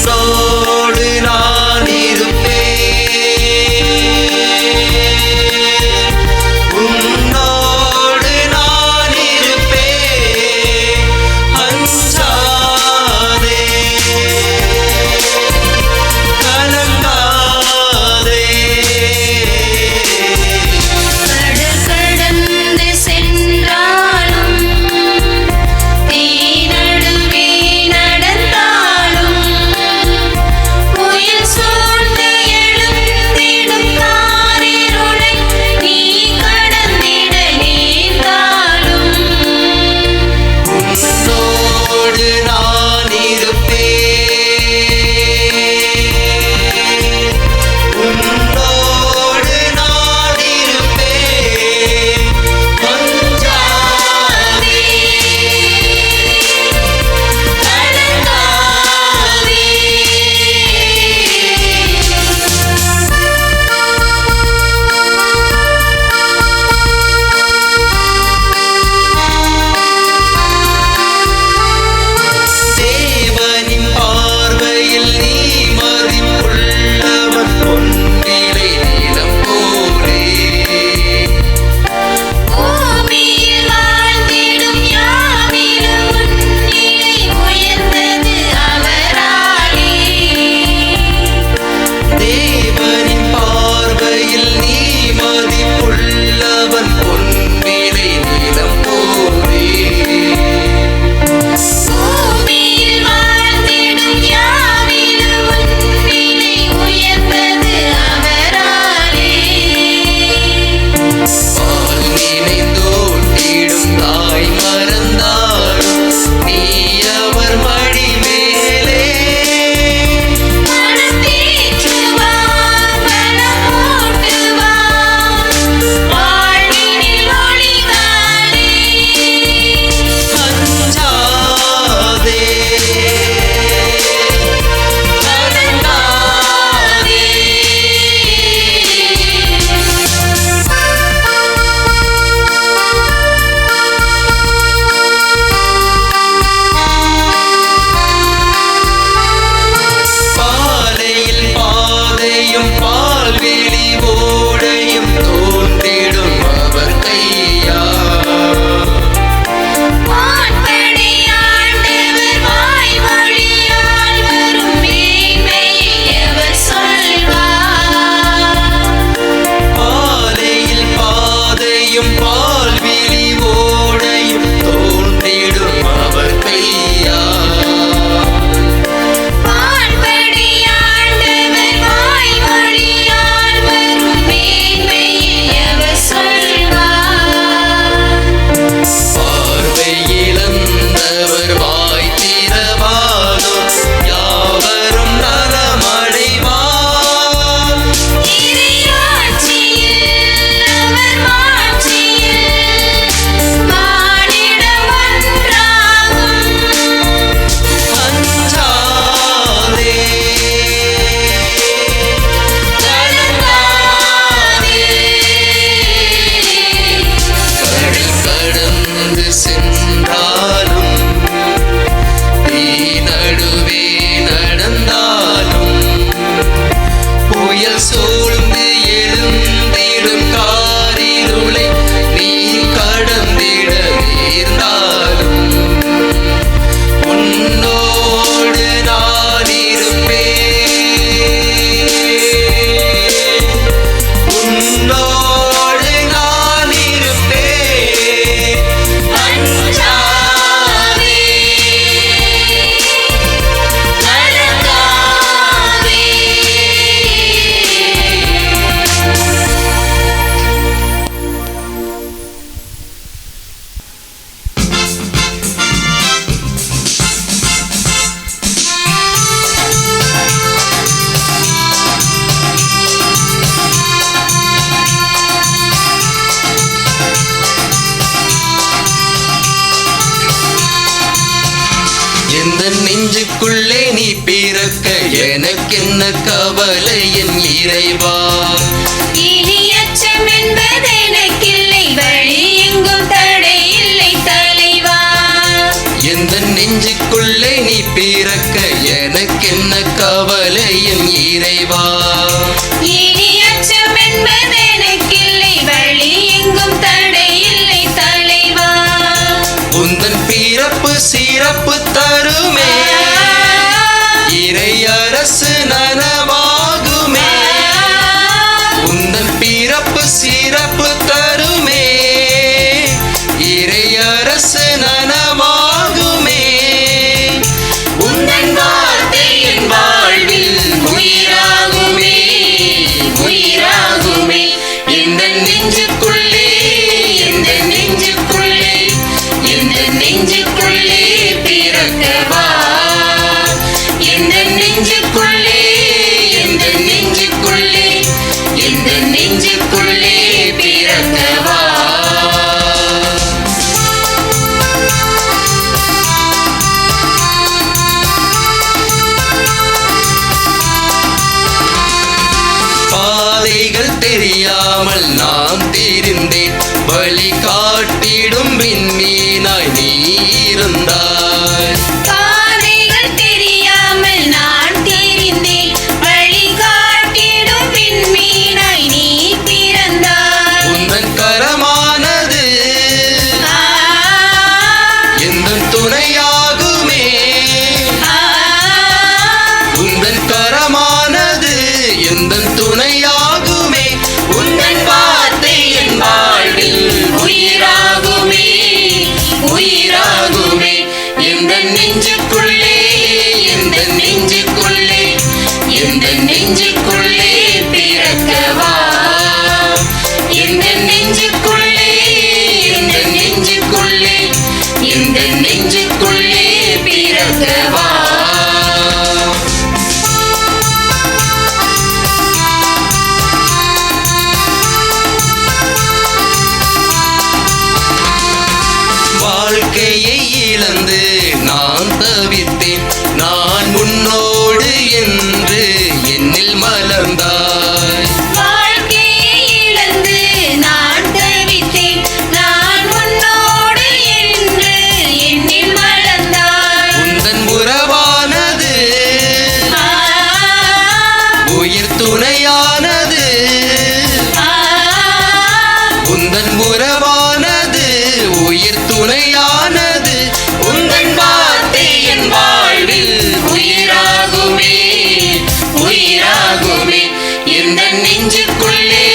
உன்னோடு நான் இருப்பேன், உன்னோடு நான் இருப்பேன், அஞ்சாதே கலங்காதே. கடல் கடந்து சென்றாலும் தீ நடுவே நடந்தாலும் புயல் சூழ்ந்து எழுந்திடும் காரிருளை நீ கடந்திட நேர்ந்தாலும் உன்னோடு நான் இருப்பேன், உன்னோடு நான் இருப்பேன், அஞ்சாதே கலங்காதே. தேவனின் பார்வையில் நீ மதிப்புள்ளவன், பொன்னிலை நீலம் போலே. பூமியில் வாழ்ந்திடும் யாவிலும் உன்னிலை உயர்ந்தது அவராலே. தேவனின் பார்வையில் நீ மதிப்புள்ளவன், பொன்னிலை நீலம் போலே. பூமியில் வாழ்ந்திடும் யாவிலும் உன்னிலை உயர்ந்தது அவராலே. பால் நினைந்தோட்டிடும் தாய் மறந்தாலும் நீ அவர் மடி மேலே. மனம் தேற்றுவார், பலமூட்டுவார், வாழ்வினில் ஒளிதானே. அஞ்சாதே கலங்காதே. பாலையில் பாதையும் பால்வெளி ஓடையும் தோன்றிடும் அவர் கையா. வான்படை ஆண்டவர் வாய்மொழியால் வரும் மேன்மையை எவர் சொல்வார்? பாலையில் பாதையும் பால்வெளி ஓடையும் தோன்றிடும் அவர் கையா. வான்படை ஆண்டவர் வாய்மொழியால் வரும் மேன்மையை எவர் சொல்வார்? பார்வை இழந்தவர் வாய் திறவாதோ, யாவரும் நலமடைவார். இறையாட்சியில் அவர் மாட்சியில் மானிடம் ஒன்றாகும். அஞ்சாதே கலங்காதே. கடல் கடந்து சென்றாலும் தீ நடுவே நடந்தாலும் புயல் சூழ்ந்து எழுந்திடும் காரிருளை நீ கடந்திட நேர்ந்தாலும் உன்னோடு நான் இருப்பேன், உன்னோடு நான் இருப்பேன், அஞ்சாதே கலங்காதே. எந்த நெஞ்சுக்குள்ளே நீ பிறக்க எனக்கென்ன கவலை என் இறைவா. இனி அச்சம் என்பது எனக்கில்லை, வழி எங்கும் தடை இல்லை தலைவா. எந்த நெஞ்சுக்குள்ளே நீ பிறக்க எனக்கென்ன கவலை என் இறைவா. இனி அச்சம் என்பது எனக்கில்லை, வழி எங்கும் தடை இல்லை தலைவா. உந்தன் பிறப்பு சிறப்பு தருமே, இறை அரசு நனவாகுமே. உந்தன் பிறப்பு சிறப்பு தருமே, இறை அரசு நனவாகுமே. உந்தன் வார்த்தை என் வாழ்வில் உயிராகுமே, உயிராகுமே. இந்த நெஞ்சுக்குள்ளே, இந்த நெஞ்சுக்குள்ளே, இந்த நெஞ்சுக்குள்ளே பிறக்கவா. இந்த நெஞ்சுக்குள்ளே, இந்த நெஞ்சுக்குள்ளே, இந்த நெஞ்சுக்குள்ளே பிறக்கவா. பாதைகள் தெரியாமல் நான் தெரிந்தேன், வழி காட்டிடும் விண்மீனாய் நீ இருந்தாய். பாதைகள் தெரியாமல் நான் தெரிந்தேன், வழி காட்டிடும் விண்மீனாய் நீ பிறந்தாய். உந்தன் கரமானது ஆ, எந்தன் துணையாகுமே. ஆ, உந்தன் கரமானது எந்தன் துணையாகுமே. உந்தன் வார்த்தை என் வாழ்வில் உயிராகுமே, உயிராகுமே. எந்த நெஞ்சுக்குள்ளே, எந்த நெஞ்சுக்குள்ளே, எந்த நெஞ்சுக்குள்ளே பிறக்கவா. எந்த நெஞ்சுக்குள்ளே, எந்த நெஞ்சுக்குள்ளே, எந்த நெஞ்சுக்குள்ளே பிறக்கவா. வாழ்க்கையை இழந்து நான் தவித்தேன், நான் உன்னோடு என்று என்னில் மலர்ந்தாய். வாழ்க்கையை இழந்து நான் தவித்தேன், நான் உன்னோடு என்று என்னில் மலர்ந்தாய். உந்தன் உறவானது ஆ, உயிர் துணையானது. ஆ, உந்தன் உறவானது உயிர் துணையானது. உந்தன் வார்த்தை என் வாழ்வில் உயிராகுமே, உயிராகுமே. எந்த நெஞ்சுக்குள்ளே,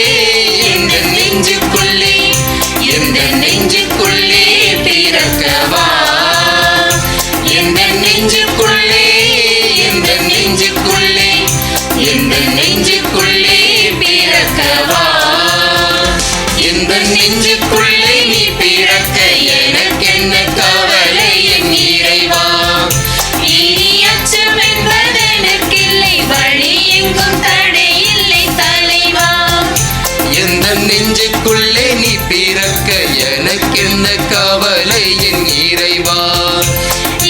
எந்த நெஞ்சுக்குள்ளே, எந்த நெஞ்சுக்குள்ளே பிறக்கவா. எந்த நெஞ்சுக்குள்ளே, எந்த நெஞ்சுக்குள்ளே, எந்த நெஞ்சுக்குள்ளே பிறக்கவா. எந்த நெஞ்சுக்குள்ளே நீ பிறக்க எனக்கென்ன கவலை என் இறைவா. இனி அச்சம் என்பது எனக்கில்லை, வழி எங்கும் தடை இல்லை தலைவா. எந்த நெஞ்சுக்குள்ளே நீ பிறக்க எனக்கென்ன கவலை என் இறைவா.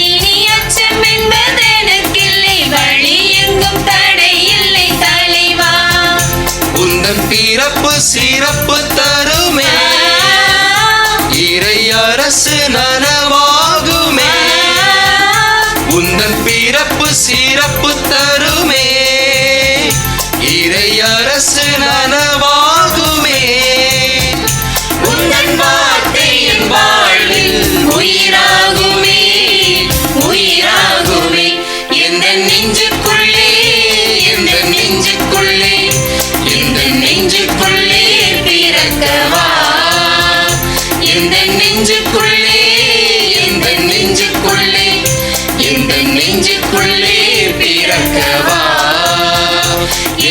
இனி அச்சம் என்பது எனக்கில்லை, வழி எங்கும் தடை இல்லை தலைவா. உந்தன் பிறப்பு சிறப்பு தருமே, இறை அரசு நனவாகுமே. உந்தன் பிறப்பு சிறப்பு தருமே, இறை அரசு நனவாகுமே. உந்தன் வார்த்தை என் வாழ்வில் உயிராகுமே, உயிராகுமே. எந்த நெஞ்சுக்குள்ளே, எந்த நெஞ்சுக்குள்ளே, எந்த நெஞ்சுக்குள்ளே பிறக்கவா. எந்த நெஞ்சுக்குள்ளே, எந்த நெஞ்சுக்குள்ளே, எந்த நெஞ்சுக்குள்ளே பிறக்கவா.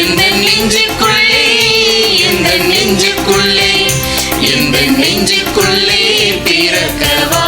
எந்த நெஞ்சுக்குள்ளே, எந்த நெஞ்சுக்குள்ளே, எந்த நெஞ்சுக்குள்ளே பிறக்கவா.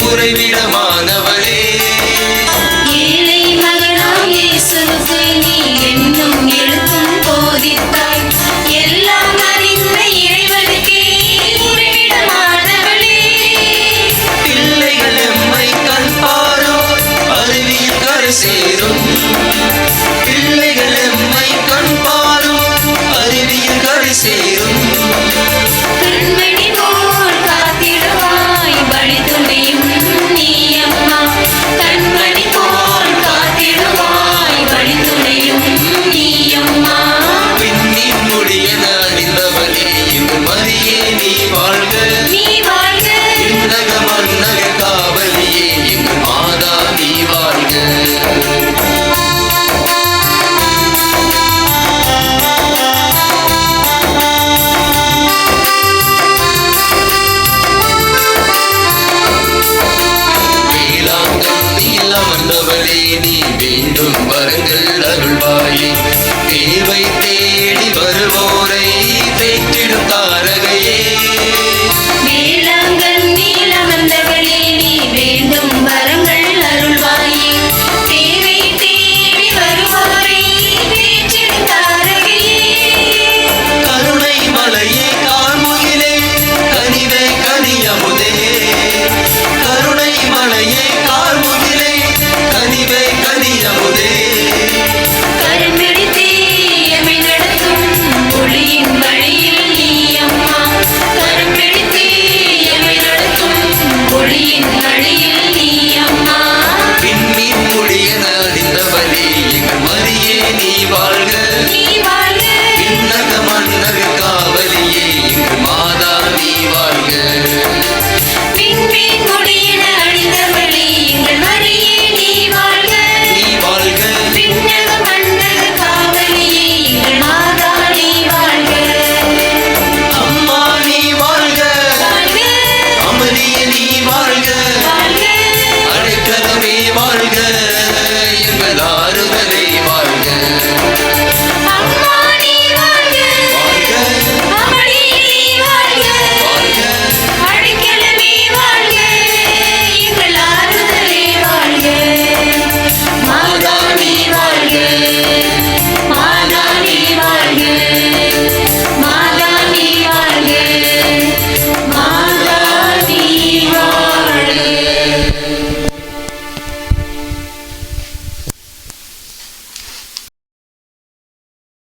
உறைவிடமானவளே. ஏழை மகனாம் இயேசுவுக்கு நீ என்னும் எழுத்தும் போதித்தாய். எல்லாம் அறிந்த இறைவனுக்கே உறைவிடமானவளே. பிள்ளைகள் எம்மை கண்பாரும் அறிவியில் கரை சேரும். பிள்ளைகள் எம்மை கண்பாரும் அறிவியில் கரை சேரும். கண்மணி போல் காத்திடுவாய் வழித்துணையும் நீ அம்மா. கண்மணி போல் காத்திடுவாய் வழித்துணையும் நீ அம்மா. விண்ணின் முடியென அறிந்தவளே இங்கு மரியே நீ வாழ்க. நீ வாழ்க. விண்ணக மன்னக காவலியே இங்கு மாதா நீ வாழ்க. வேளாங்கண்ணியில் அமர்ந்தவளே நீ வேண்டும் வரங்கள் அருள்வாயே. தேவை தேடி வருவோரை தேற்றிடும் தாரகையே. வேளாங்கண்ணியில் அமர்ந்தவளே நீ வேண்டும் வரங்கள் அருள்வாயே. தேவை தேடி வருவோரை தேற்றிடும் தாரகையே. கருணை மலையே கார்முகிலே கனிவே கனியமுதே. கருணை மலையே கார்முகிலே கனிவே கனியமுதே. கரும்பிடித்தே எம்மை நடத்தும் ஒளியின் வழியில் நீ அம்மா. கரும்பிடித்தே எம்மை நடத்தும் ஒளியின் வழியில்